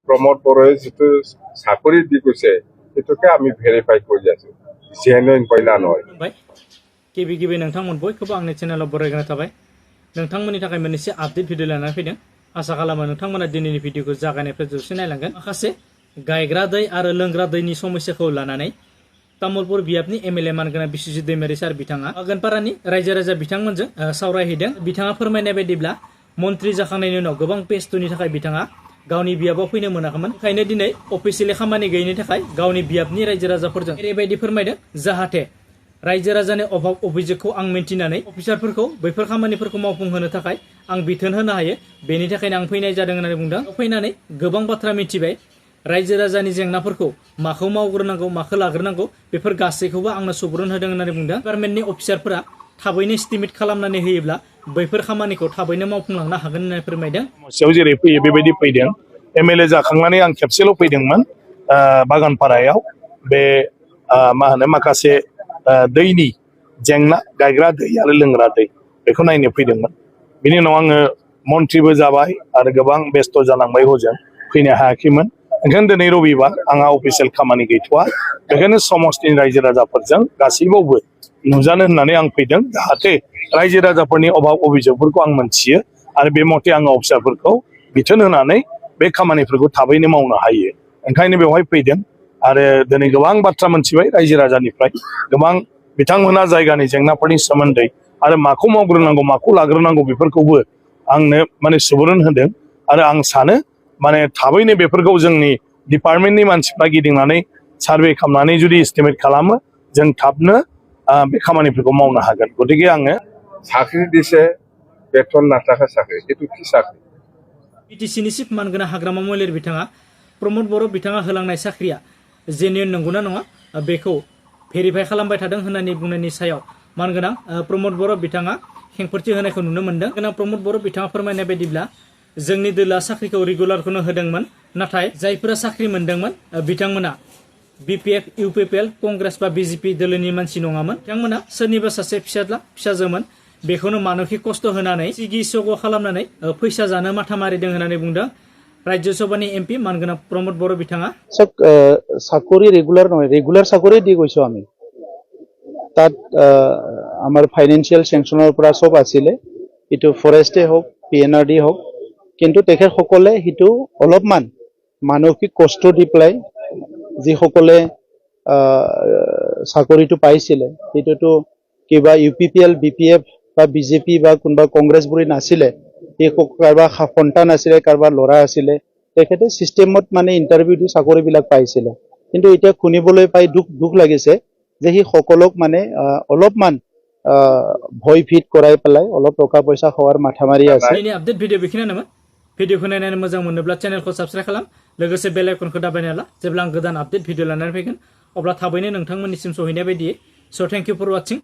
প্রমোদ বড়োয়ে যেটো চাকরি দি গৈছে সেইটোকে আমি ভেৰিফাই কৰি আছো জেনুইন কইনা নহয় गिबि गिबि नोंथांमोन बयखौबो आंनि चेनेलाव बरायग्रोनाय थाबाय नोंथांमोननि थाखाय मोनसे आपडेट भिडिअ लानानै फैदों आसा खालामो नोंथांमोना दिनैनि भिडिअखौ जागायनायनिफ्राय जोबसिम नायलांगोन माखासे गायग्रा दै आरो लोंग्रा दैनि समस्याखौ लानानै तामुलपुर बियाबनि एमएलए मानगोनां बिस्वजित दैमारि सार बिथाङा आगोनपारानि रायजो राजा बिथांमोनजों सावरायहैदों बिथाङा फोरमायनाय बायदिब्ला मन्त्रि जाखांनायनि उनाव गोबां पेस्टनि थाखाय बिथाङा गावनि बियाबाव फैनो मोनाखैमोन ओंखायनो दिनै अफिसियेलि खामानि गैयिनि थाखाय गावनि बियाबनि रायजो राजाफोरजों ओरैबायदि फोरमायदों जाहाथे रायजो राजानि अभाब अभियोगखौ आं मिन्थिनानै अफिसारफोरखौ बैफोर खामानिफोरखौ मावफुंहोनो थाखाय आं बिथोन होनो हायो बेनि थाखायनो आं फैनाय जादों होननानै बुंदों फैनानै गोबां बाथ्रा मिथिबाय रायजो राजानि जेंनाफोरखौ माखौ मावग्रोनांगौ माखौ लाग्रोनांगौ बेफोर गासैखौबो आंनो सुबुरुन होदों होननानै बुंदों गभर्नमेन्टनि अफिसारफोरा थाबैनो एस्टिमेट खालामनानै होयोब्ला बैफोर खामानिखौ थाबैनो मावफुंलांनो हागोन होननानै फोरमायदों समस्यायाव जेरै फैयो बेबायदि फैदों एमएलए जाखांनानै आं खेबसेल' फैदोंमोन बागानपारायाव बे मा होनो माखासे दैनि जेंना गायग्रा दै आरो लोंग्रा दै बेखौ नायनो फैदोंमोन बिनि उनाव आङो मन्थ्रिबो जाबाय आरो गोबां बेस्थ' जालांबाय हजों फैनो हायाखैमोन ओंखायनो दिनै रबिबार आंहा अफिसियेल खामानि गैथ'वा बेखायनो समस्तिनि रायजो राजाफोरजों गासैबावबो नुजानो होननानै आं फैदों जाहाथे रायजो राजाफोरनि अभाब अभियोगफोरखौ आं मोनथियो आरो बे मथे आङो अफिसारफोरखौ बिथोन होनानै बे खामानिफोरखौ थाबैनो मावनो हायो ओंखायनो बेवहाय फैदों आरो दिनै गोबां बाथ्रा मोनथिबाय रायजो राजानिफ्राय गोबां बिथांमोना जायगानि जेंनाफोरनि सोमोन्दै आरो माखौ मावग्रोनांगौ माखौ लाग्रोनांगौ बेफोरखौबो आंनो माने सुबुरुन होदों आरो आं सानो माने थाबैनो बेफोरखौ जोंनि डिपार्टमेन्टनि मानसिफ्रा गिदिंनानै सार्भे खालामनानै जुदि एस्टिमेट खालामो जों थाबनो बे खामानिफोरखौ मावनो हागोन गतिके आङो साख्रि दिसे बेथन नाथाखा साख्रि एटु कि साख्रि बिटिसिनि चिफ मानगोनां हाग्रामा महिलारि बिथाङा प्रमद बर' बिथाङा होलांनाय साख्रिया जेन्युइन नंगौना नङा बेखौ भेरिफाइ खालामबाय थादों होननानै बुंनायनि सायाव मानगोनां प्रमद बर' बिथाङा खेंफोरथि होनायखौ नुनो मोन्दों गोनां प्रमद बर' बिथाङा फोरमायनाय बायदिब्ला जोंनि दोलोआ साख्रिखौ रेगुलारखौनो होदोंमोन नाथाय जायफोरा साख्रि मोन्दोंमोन बिथांमोना बिपिएफ इउपिपिएल कंग्रेस बा बिजेपि दोलोनि मानसि नङामोन बिथांमोना सोरनिबा सासे फिसाजोमोन बेखौनो मानसिक खस्थ' होनानै सिगि सग' खालामनानै फैसा जानो माथा मारिदों होननानै बुंदों राज्य सभानि एमपि मानगोनां प्रमद बर' बिथाङा চাকৰি ৰেগুলাৰ নহয় ৰেগুলাৰ চাকৰি দি গৈছো আমি তাত আমাৰ ফাইনেন্সিয়েল চেংচনৰ পৰা সব আছিলে ইটো ফৰেষ্টে হওক পিএনআৰডি হওক কিন্তু তেখেতসকলে সিটো অলপমান মানসিক কষ্ট দি পেলাই যিসকলে চাকৰিটো পাইছিলে সেইটোতো কিবা ইউপিপিএল বিপিএফ বা বিজেপি বা কোনোবা কংগ্ৰেছবোৰে নাছিলে এই কাৰোবাৰ সন্তান আছিলে কাৰোবাৰ ল'ৰা আছিলে তেখেতে চিষ্টেমত মানে ইণ্টাৰভিউ দি চাকৰিবিলাক পাইছিলে কিন্তু এতিয়া শুনিবলৈ পাই দুখ লাগিছে যে সি সকলক মানে অলপমান ভয় ভীত কৰাই পেলাই অলপ টকা পইচা খোৱাৰ মাথা মাৰি আছে दिनै আপডেट भिडिअ बेखिनियानोमोन भिडिअखौ नायनानै मोजां मोनोब्ला चेनेलखौ साबस्क्राइब खालाम लोगोसे बेल आइकनखौ दाबायना ला जेब्ला आं गोदान आपडेट भिडिअ लानानै फैगोन अब्ला थाबैनो नोंथांमोननिसिम सहैनाय बायदियै स थेंक इउ फर वाचिं